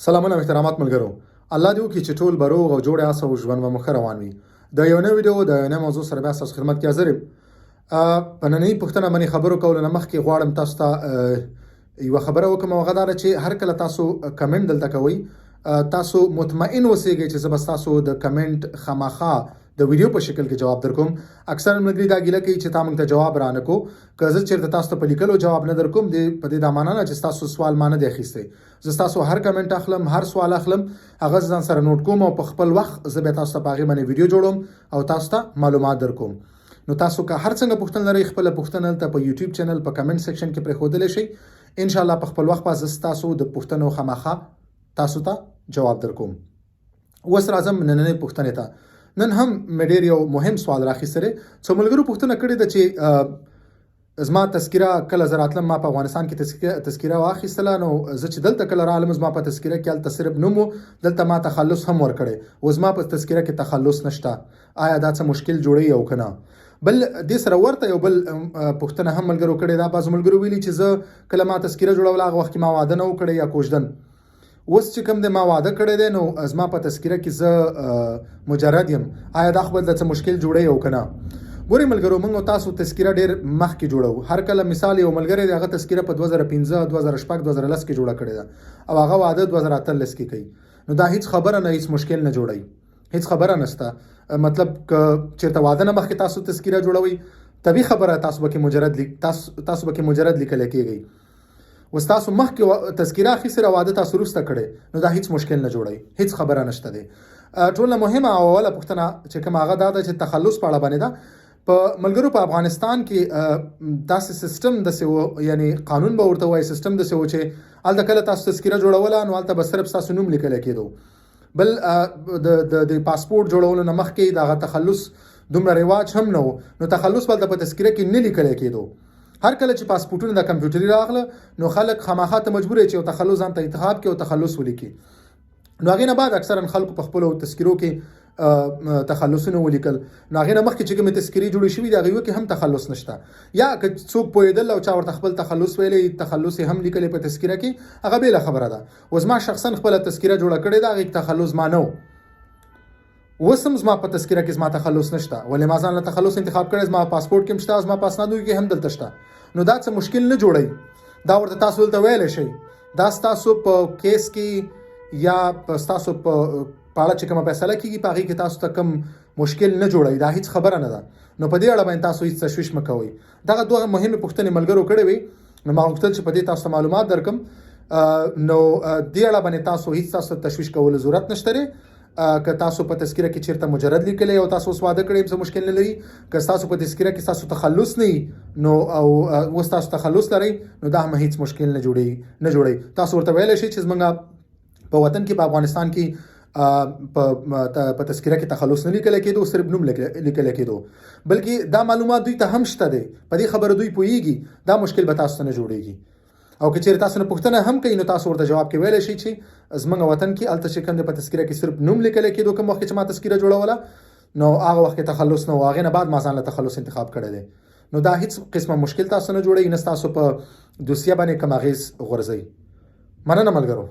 سلامونه محترمات ملګرو، الله دې وکړي چې ټول به روغ او جوړ یاست او ژوند به مو ښه روان وي. د یو نوې ویډیو د یو نوې موضوع سره بیا ستاسو خدمت کې حاضر یم. په نننۍ پوښتنه باندې خبرو کولو نه مخکې غواړم تاسو ته یوه خبره وکړم، او هغه دا ده چې هر کله تاسو کمنټ دلته کوئ، تاسو مطمئن اوسئ چې زه به ستاسو د کمنټ خامخا د ویډیو په شکل کې جواب درکوم. اکثر ملګري دا ګیله کوي چې تا موږ ته جواب را نه کو، که زه چېرته تاسو ته په لیکلو جواب نه درکوم په دې دا معنا نه چې ستاسو سوال ما نه دی اخیستی. زه ستاسو هر کمنټ اخلم، هر سوال اخلم، هغه ځان سره نوٹ کوم او په خپل وخت زه بیا تاسو ته په هغې باندې ویډیو جوړوم او تاسو ته معلومات درکوم. نو تاسو که هر څنګه پوښتنه لرئ، خپله پوښتنه هلته په یوټیوب چینل په کمنټ سیکشن کې پرېښودلی شئ. انشاءالله په خپل وخت به زه ستاسو د پوښتنو خامخا تاسو ته جواب درکوم. اوس راځم نننۍ پوښتنې ته. نن هم مې ډېر یو مهم سوال راخیستی دی. څو ملګرو پوښتنه کړې ده چې زما تذکره کله زه راتلم، ما په افغانستان کې تذکره واخیستله، نو زه چې دلته کله رالم زما په تذکره کې هلته صرف نوم و، دلته ما تخلص هم ورکړی و، زما په تذکره کې تخلص نشته. آیا دا څه مشکل جوړوي او که نه؟ بل دې سره ورته یو بل پوښتنه هم ملګرو کړې ده. بعضو ملګرو ویلي چې زه کله ما تذکره جوړوله هغه وخت کې ما واده نه و کړی یا کوژدن. اوس چې کوم دی ما واده کړی دی، نو زما په تذکره کې زه مجرد یم. آیا دا خو به د څه مشکل جوړوي او که نه؟ ګورئ ملګرو، موږ تاسو تذکره ډېر مخکې جوړو. هر کله مثال یو ملګری دی، هغه تذکره په 2015 2006 2010 کې جوړه کړې ده او هغه واده 2018 کې کوي. نو دا هیڅ خبره نه، هیڅ مشکل نه جوړوي، هیڅ خبره نشته. مطلب که چېرته واده نه مخکې تاسو تذکره جوړوئ، طبیعي خبره تاسو به کې مجرد لیکلی کېږئ. اوس تاسو مخکې تذکره اخیستې را واده تاسو وروسته کړی، نو دا هیڅ مشکل نه جوړوي، هیڅ خبره نشته دی. ټول نه مهمه او اوله پوښتنه چې کومه هغه دا ده چې تخلص په اړه باندې ده. په ملګرو په افغانستان کې داسې سیستم داسې و، یعنی قانون به ورته وایي، سیستم داسې و چې هلته کله تاسو تذکره جوړوله نو هلته به صرف ستاسو نوم لیکلی کېدو. بل د پاسپورټ جوړولو نه مخکې د هغه تخلص دومره رواج هم نه و، نو تخلص به هلته په تذکره کې نه لیکلی کېدو. هر کله چې پاسپورټونه د کمپیوټري راغله نو خلک خامخا ته مجبور چې یو تخلص ځان ته انتخاب کړي او تخلص ولیکي. نو هغې نه بعد اکثرا خلکو په خپلو تذکرو کې تخلصونه ولیکل. نو هغې نه مخکې چې کومې تذکرې جوړې شوي دي هغې کې هم تخلص نشته، یا که څوک پوهېدل او چا ورته خپل تخلص ویلی، تخلص یې هم لیکلی په تذکره کې، هغه بېله خبره ده. اوس ما شخصا خپله تذکره جوړه کړې ده، هغې تخلص ما نه و. اوس هم زما په تذکره کې زما تخلص نشته، ولې ما ځان له تخلص انتخاب کړی، زما پاسپورټ کې هم شته، زما په اسنادو کې هم دلته شته. نو دا څه مشکل نه جوړوي، دا ورته تاسو دلته ویلی شئ. دا ستاسو په کیس کې یا ستاسو په اړه چې کومه فیصله کېږي په هغې کې تاسو ته کوم مشکل نه جوړوي، دا هیڅ خبره نه ده. نو په دې اړه باندې تاسو هیڅ تشویش مه کوئ. دغه دوه مهمې پوښتنې ملګرو کړې وې، نو ما غوښتل چې په دې تاسو ته معلومات درکړم. نو دې اړه باندې تاسو هیڅ تاسو تشویش کولو ضرورت نشته دی. که تاسو په تذکره کې چیرته مجرد لیکلی او تاسو اوس واده کړی، څه مشکل نه لري. که تاسو په تذکره کې تاسو تخلص نه وي، نو او اوس تاسو تخلص لرئ، نو دا هم هیڅ مشکل نه جوړوي. تاسو ورته ویلی شئ چې زموږ په وطن کې په افغانستان کې په تذکره کې تخلص نه لیکلی کېدو، صرف نوم لیکلی کېدو، بلکې دا معلومات دوی ته هم شته دی، په دې خبره دوی پوهېږي. دا مشکل به تاسو ته نه جوړېږي. او که چېرې تاسو نه پوښتنه هم کوي، نو تاسو ورته جواب کې ویلی شئ چې زموږ وطن کې هلته چې کوم دی په تذکره کې صرف نوم لیکلی کېدو، کوم وخت چې ما تذکره جوړوله، نو هغه وخت کې تخلص نه و، هغې نه بعد ما ځان له تخلص انتخاب کړی دی. نو دا هیڅ قسمه مشکل تاسو نه جوړوي، نه ستاسو په دوسیه باندې کوم اغېز غورځوي. مننه ملګرو.